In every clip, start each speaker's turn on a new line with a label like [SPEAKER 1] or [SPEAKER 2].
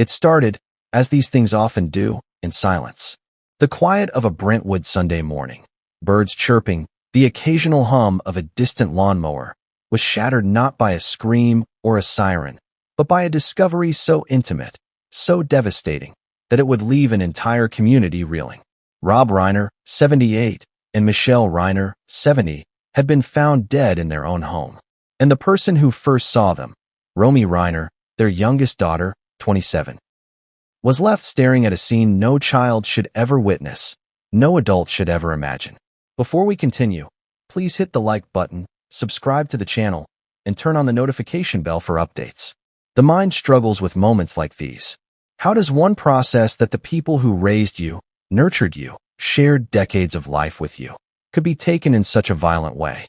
[SPEAKER 1] It started, as these things often do, in silence. The quiet of a Brentwood Sunday morning, birds chirping, the occasional hum of a distant lawnmower, was shattered not by a scream or a siren, but by a discovery so intimate, so devastating, that it would leave an entire community reeling. Rob Reiner, 78, and Michelle Reiner, 70, had been found dead in their own home. And the person who first saw them, Romy Reiner, their youngest daughter, 27, was left staring at a scene no child should ever witness, no adult should ever imagine. Before we continue, please hit the like button, subscribe to the channel, and turn on the notification bell for updates. The mind struggles with moments like these. How does one process that the people who raised you, nurtured you, shared decades of life with you, could be taken in such a violent way?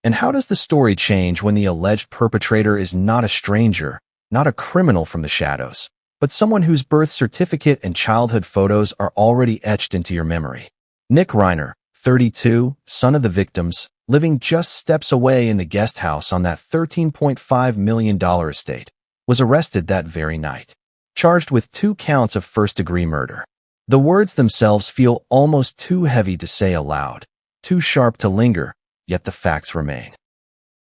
[SPEAKER 1] And how does the story change when the alleged perpetrator is not a stranger, not a criminal from the shadows, but someone whose birth certificate and childhood photos are already etched into your memory? Nick Reiner, 32, son of the victims, living just steps away in the guest house on that $13.5 million estate, was arrested that very night, charged with 2 counts of first-degree murder. The words themselves feel almost too heavy to say aloud, too sharp to linger, yet the facts remain.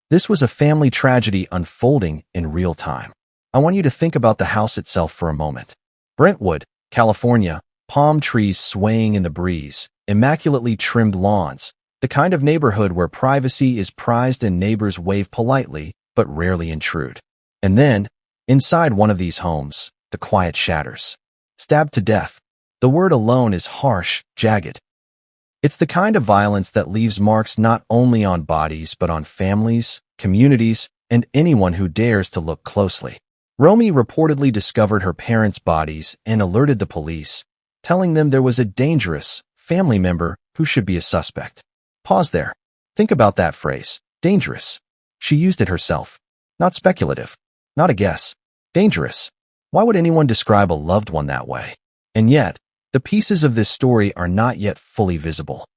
[SPEAKER 1] This was a family tragedy unfolding in real time. I want you to think about the house itself for a moment. Brentwood, California, palm trees swaying in the breeze, immaculately trimmed lawns, the kind of neighborhood where privacy is prized and neighbors wave politely but rarely intrude. And then, inside one of these homes, the quiet shatters. Stabbed to death. The word alone is harsh, jagged. It's the kind of violence that leaves marks not only on bodies but on families, communities, and anyone who dares to look closely. Romy reportedly discovered her parents' bodies and alerted the police, telling them there was a dangerous family member who should be a suspect. Pause there. Think about that phrase, dangerous. She used it herself. Not speculative. Not a guess. Dangerous. Why would anyone describe a loved one that way? And yet, the pieces of this story are not yet fully visible.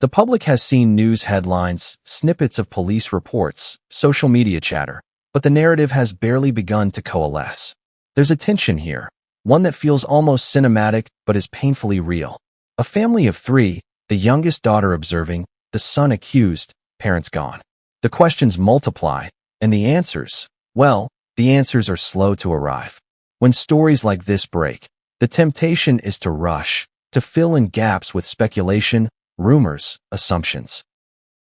[SPEAKER 1] The public has seen news headlines, snippets of police reports, social media chatter, but the narrative has barely begun to coalesce. There's a tension here, one that feels almost cinematic but is painfully real. A family of 3, the youngest daughter observing, the son accused, parents gone. The questions multiply, and the answers, well, the answers are slow to arrive. When stories like this break, the temptation is to rush, to fill in gaps with speculation, rumors, assumptions.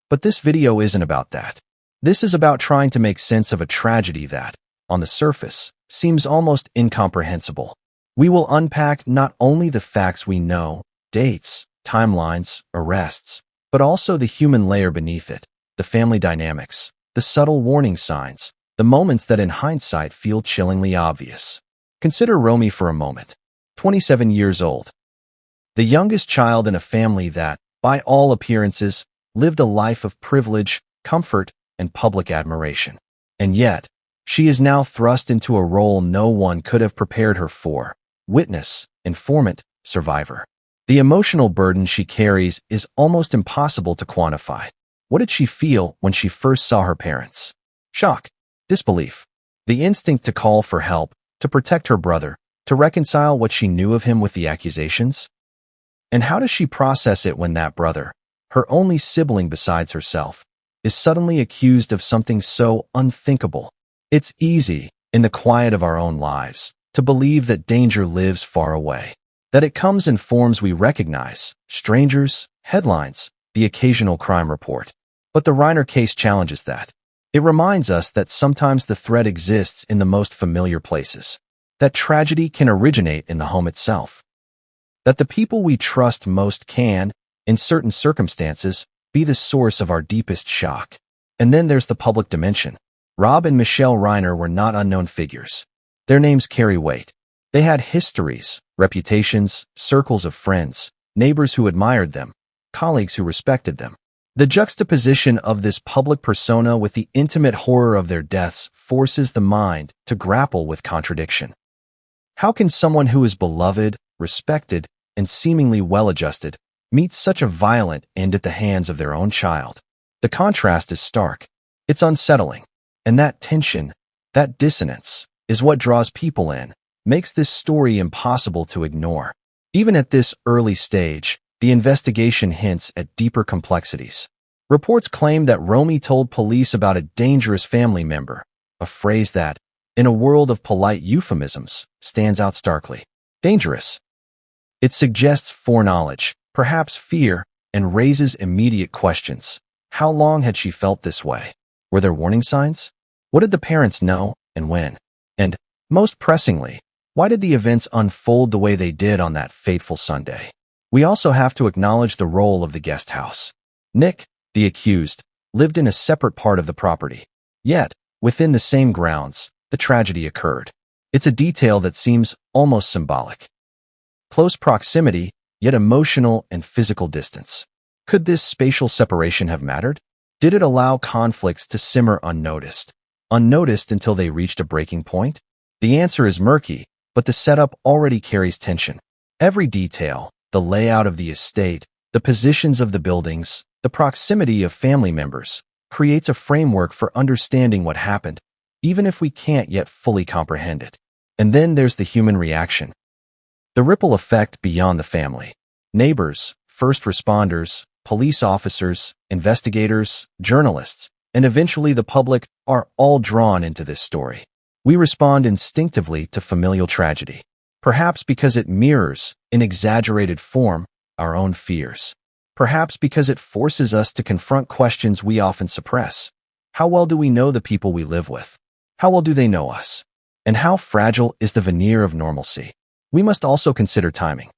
[SPEAKER 1] But this video isn't about that. This is about trying to make sense of a tragedy that, on the surface, seems almost incomprehensible. We will unpack not only the facts we know, dates, timelines, arrests, but also the human layer beneath it, the family dynamics, the subtle warning signs, the moments that in hindsight feel chillingly obvious. Consider Romy for a moment. 27 years old. The youngest child in a family that, by all appearances, lived a life of privilege, comfort, and public admiration. And yet, she is now thrust into a role no one could have prepared her for: witness, informant, survivor. The emotional burden she carries is almost impossible to quantify. What did she feel when she first saw her parents? Shock, disbelief, the instinct to call for help, to protect her brother, to reconcile what she knew of him with the accusations? And how does she process it when that brother, her only sibling besides herself, is suddenly accused of something so unthinkable? It's easy, in the quiet of our own lives, to believe that danger lives far away, that it comes in forms we recognize: strangers, headlines, the occasional crime report. But the Reiner case challenges that. It reminds us that sometimes the threat exists in the most familiar places, that tragedy can originate in the home itself, that the people we trust most can, in certain circumstances, be the source of our deepest shock. And then there's the public dimension. Rob and Michelle Reiner were not unknown figures. Their names carry weight. They had histories, reputations, circles of friends, neighbors who admired them, colleagues who respected them. The juxtaposition of this public persona with the intimate horror of their deaths forces the mind to grapple with contradiction. How can someone who is beloved, respected, and seemingly well-adjusted meet such a violent end at the hands of their own child? The contrast is stark. It's unsettling. And that tension, that dissonance, is what draws people in, makes this story impossible to ignore. Even at this early stage, the investigation hints at deeper complexities. Reports claim that Romy told police about a dangerous family member, a phrase that, in a world of polite euphemisms, stands out starkly. Dangerous. It suggests foreknowledge, perhaps fear, and raises immediate questions. How long had she felt this way? Were there warning signs? What did the parents know, and when? And, most pressingly, why did the events unfold the way they did on that fateful Sunday? We also have to acknowledge the role of the guest house. Nick, the accused, lived in a separate part of the property. Yet, within the same grounds, the tragedy occurred. It's a detail that seems almost symbolic. Close proximity, yet emotional and physical distance. Could this spatial separation have mattered? Did it allow conflicts to simmer unnoticed? Unnoticed until they reached a breaking point? The answer is murky, but the setup already carries tension. Every detail, the layout of the estate, the positions of the buildings, the proximity of family members, creates a framework for understanding what happened, even if we can't yet fully comprehend it. And then there's the human reaction. The ripple effect beyond the family. Neighbors, first responders, police officers, investigators, journalists, and eventually the public are all drawn into this story. We respond instinctively to familial tragedy, perhaps because it mirrors, in exaggerated form, our own fears. Perhaps because it forces us to confront questions we often suppress. How well do we know the people we live with? How well do they know us? And how fragile is the veneer of normalcy? We must also consider timing.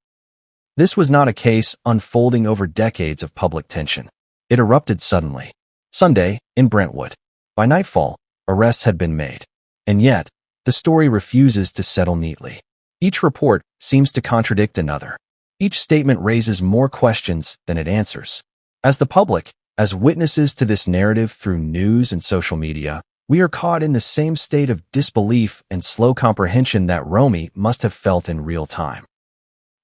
[SPEAKER 1] This was not a case unfolding over decades of public tension. It erupted suddenly. Sunday, in Brentwood. By nightfall, arrests had been made. And yet, the story refuses to settle neatly. Each report seems to contradict another. Each statement raises more questions than it answers. As the public, as witnesses to this narrative through news and social media, we are caught in the same state of disbelief and slow comprehension that Romy must have felt in real time.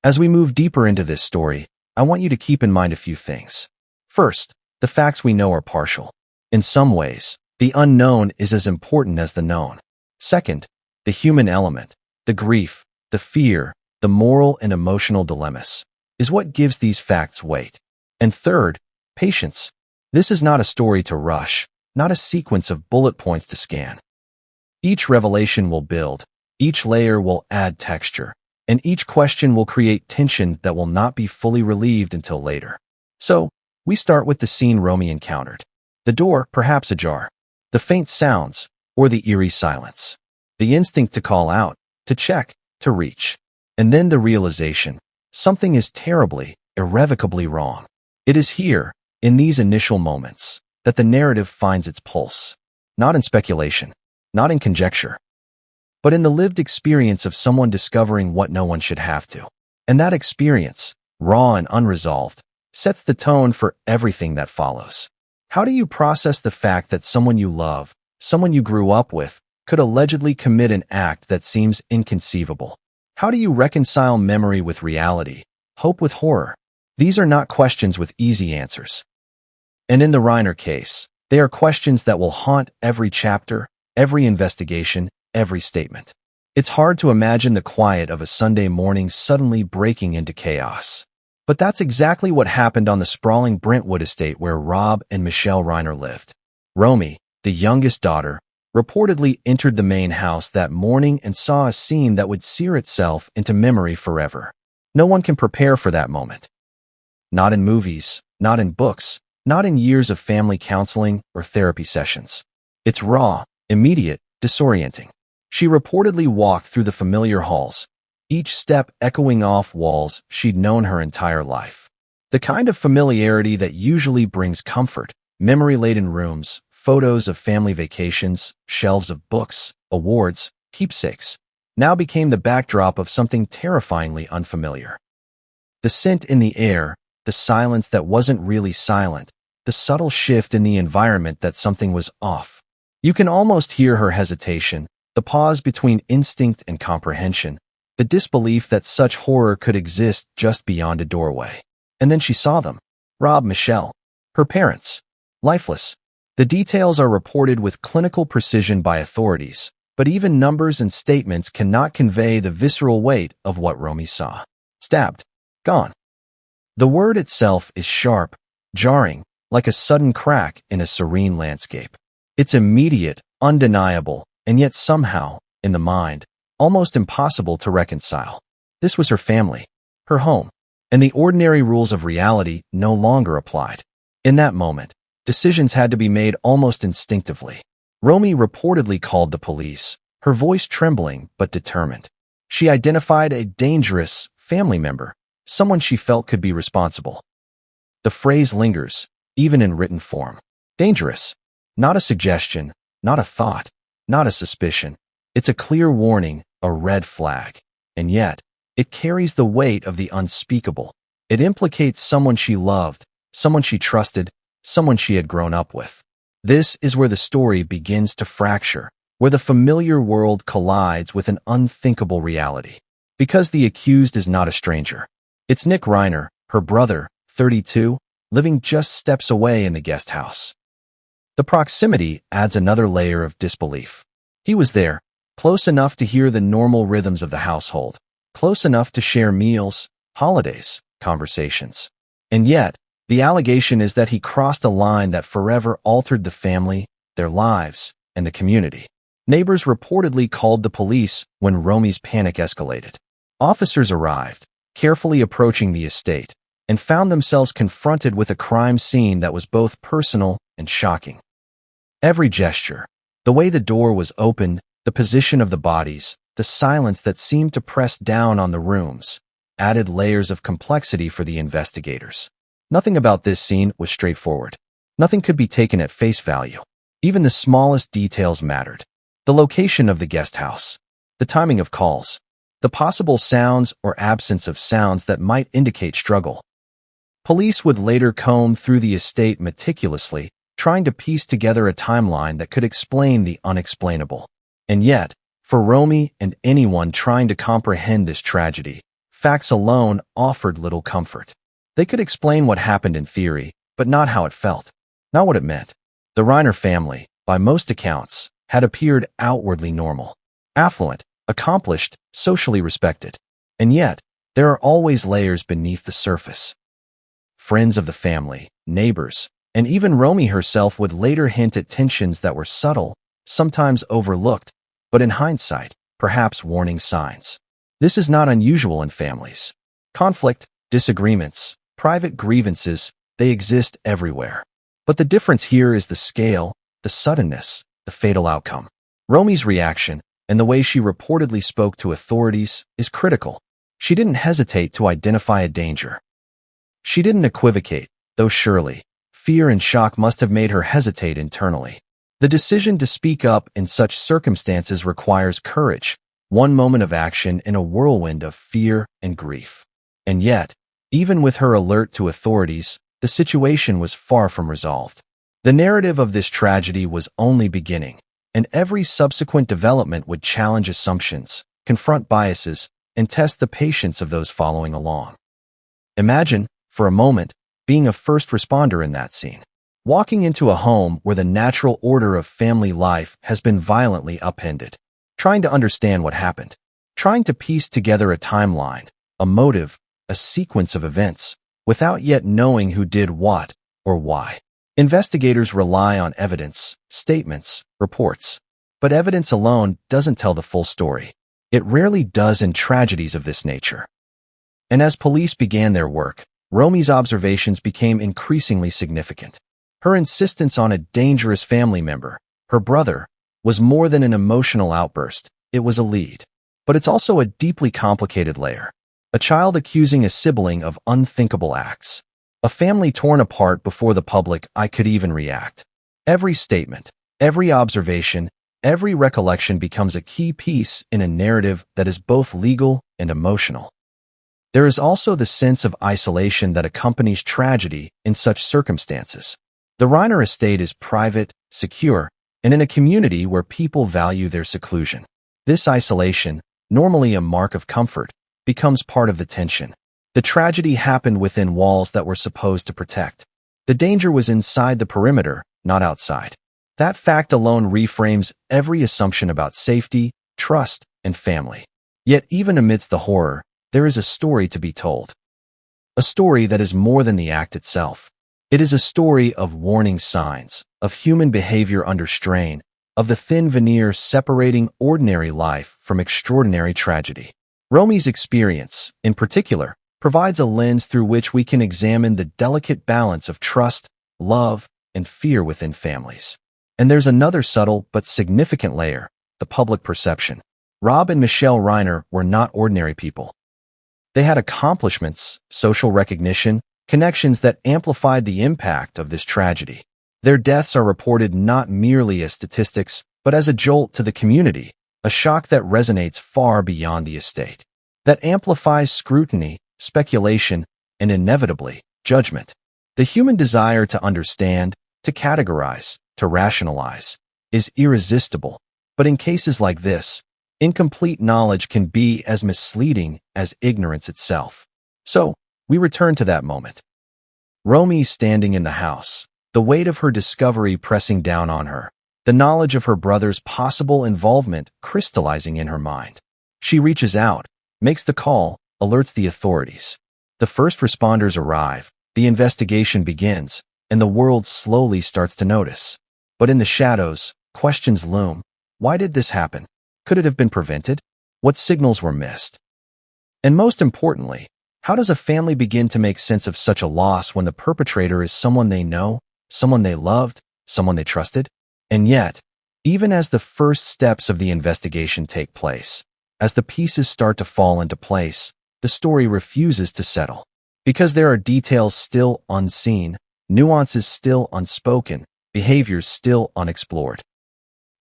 [SPEAKER 1] As we move deeper into this story, I want you to keep in mind a few things. First, the facts we know are partial. In some ways, the unknown is as important as the known. Second, the human element, the grief, the fear, the moral and emotional dilemmas, is what gives these facts weight. And third, patience. This is not a story to rush, not a sequence of bullet points to scan. Each revelation will build, each layer will add texture, and each question will create tension that will not be fully relieved until later. So, we start with the scene Romy encountered. The door, perhaps ajar. The faint sounds, or the eerie silence. The instinct to call out, to check, to reach. And then the realization, something is terribly, irrevocably wrong. It is here, in these initial moments, that the narrative finds its pulse. Not in speculation, not in conjecture, but in the lived experience of someone discovering what no one should have to. And that experience, raw and unresolved, sets the tone for everything that follows. How do you process the fact that someone you love, someone you grew up with, could allegedly commit an act that seems inconceivable? How do you reconcile memory with reality, hope with horror? These are not questions with easy answers. And in the Reiner case, they are questions that will haunt every chapter, every investigation, every statement. It's hard to imagine the quiet of a Sunday morning suddenly breaking into chaos. But that's exactly what happened on the sprawling Brentwood estate where Rob and Michelle Reiner lived. Romy, the youngest daughter, reportedly entered the main house that morning and saw a scene that would sear itself into memory forever. No one can prepare for that moment. Not in movies, not in books, not in years of family counseling or therapy sessions. It's raw, immediate, disorienting. She reportedly walked through the familiar halls, each step echoing off walls she'd known her entire life. The kind of familiarity that usually brings comfort, memory-laden rooms, photos of family vacations, shelves of books, awards, keepsakes, now became the backdrop of something terrifyingly unfamiliar. The scent in the air, the silence that wasn't really silent, the subtle shift in the environment that something was off. You can almost hear her hesitation, the pause between instinct and comprehension, the disbelief that such horror could exist just beyond a doorway. And then she saw them. Rob, Michelle, her parents, lifeless. The details are reported with clinical precision by authorities, But even numbers and statements cannot convey the visceral weight of what Romy saw. Stabbed. Gone. The word itself is sharp, jarring, like a sudden crack in a serene landscape. It's immediate, undeniable, and yet somehow, in the mind, almost impossible to reconcile. This was her family, her home, and the ordinary rules of reality no longer applied. In that moment, decisions had to be made almost instinctively. Romy reportedly called the police, her voice trembling but determined. She identified a dangerous family member, someone she felt could be responsible. The phrase lingers, even in written form. Dangerous. Not a suggestion, not a thought, not a suspicion. It's a clear warning, a red flag. And yet, it carries the weight of the unspeakable. It implicates someone she loved, someone she trusted, someone she had grown up with. This is where the story begins to fracture, where the familiar world collides with an unthinkable reality. Because the accused is not a stranger. It's Nick Reiner, her brother, 32, living just steps away in the guest house. The proximity adds another layer of disbelief. He was there, close enough to hear the normal rhythms of the household, close enough to share meals, holidays, conversations. And yet, the allegation is that he crossed a line that forever altered the family, their lives, and the community. Neighbors reportedly called the police when Romy's panic escalated. Officers arrived, carefully approaching the estate, and found themselves confronted with a crime scene that was both personal and shocking. Every gesture, the way the door was opened, the position of the bodies, the silence that seemed to press down on the rooms, added layers of complexity for the investigators. Nothing about this scene was straightforward. Nothing could be taken at face value. Even the smallest details mattered. The location of the guest house, the timing of calls, the possible sounds or absence of sounds that might indicate struggle. Police would later comb through the estate meticulously, trying to piece together a timeline that could explain the unexplainable. And yet, for Romy and anyone trying to comprehend this tragedy, facts alone offered little comfort. They could explain what happened in theory, but not how it felt, not what it meant. The Reiner family, by most accounts, had appeared outwardly normal, affluent, accomplished, socially respected. And yet, there are always layers beneath the surface. Friends of the family, neighbors, and even Romy herself would later hint at tensions that were subtle, sometimes overlooked, but in hindsight, perhaps warning signs. This is not unusual in families. Conflict, disagreements, private grievances, they exist everywhere. But the difference here is the scale, the suddenness, the fatal outcome. Romy's reaction, and the way she reportedly spoke to authorities, is critical. She didn't hesitate to identify a danger. She didn't equivocate, though surely, fear and shock must have made her hesitate internally. The decision to speak up in such circumstances requires courage, one moment of action in a whirlwind of fear and grief. And yet, even with her alert to authorities, the situation was far from resolved. The narrative of this tragedy was only beginning, and every subsequent development would challenge assumptions, confront biases, and test the patience of those following along. Imagine, for a moment, being a first responder in that scene. Walking into a home where the natural order of family life has been violently upended. Trying to understand what happened. Trying to piece together a timeline, a motive, a sequence of events, without yet knowing who did what or why. Investigators rely on evidence, statements, reports. But evidence alone doesn't tell the full story. It rarely does in tragedies of this nature. And as police began their work, Romy's observations became increasingly significant. Her insistence on a dangerous family member, her brother, was more than an emotional outburst. It was a lead. But it's also a deeply complicated layer. A child accusing a sibling of unthinkable acts. A family torn apart before the public eye could even react. Every statement, every observation, every recollection becomes a key piece in a narrative that is both legal and emotional. There is also the sense of isolation that accompanies tragedy in such circumstances. The Reiner estate is private, secure, and in a community where people value their seclusion. This isolation, normally a mark of comfort, becomes part of the tension. The tragedy happened within walls that were supposed to protect. The danger was inside the perimeter, not outside. That fact alone reframes every assumption about safety, trust, and family. Yet even amidst the horror, there is a story to be told. A story that is more than the act itself. It is a story of warning signs, of human behavior under strain, of the thin veneer separating ordinary life from extraordinary tragedy. Romy's experience, in particular, provides a lens through which we can examine the delicate balance of trust, love, and fear within families. And there's another subtle but significant layer, the public perception. Rob and Michelle Reiner were not ordinary people. They had accomplishments, social recognition, connections that amplified the impact of this tragedy. Their deaths are reported not merely as statistics, but as a jolt to the community, a shock that resonates far beyond the estate, that amplifies scrutiny, speculation, and inevitably, judgment. The human desire to understand, to categorize, to rationalize, is irresistible, but in cases like this, incomplete knowledge can be as misleading as ignorance itself. So, we return to that moment. Romy standing in the house, the weight of her discovery pressing down on her, the knowledge of her brother's possible involvement crystallizing in her mind. She reaches out, makes the call, alerts the authorities. The first responders arrive, the investigation begins, and the world slowly starts to notice. But in the shadows, questions loom. Why did this happen? Could it have been prevented? What signals were missed? And most importantly, how does a family begin to make sense of such a loss when the perpetrator is someone they know, someone they loved, someone they trusted? And yet, even as the first steps of the investigation take place, as the pieces start to fall into place, the story refuses to settle. Because there are details still unseen, nuances still unspoken, behaviors still unexplored.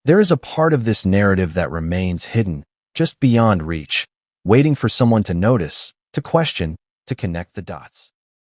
[SPEAKER 1] There is a part of this narrative that remains hidden, just beyond reach, waiting for someone to notice, to question, to connect the dots.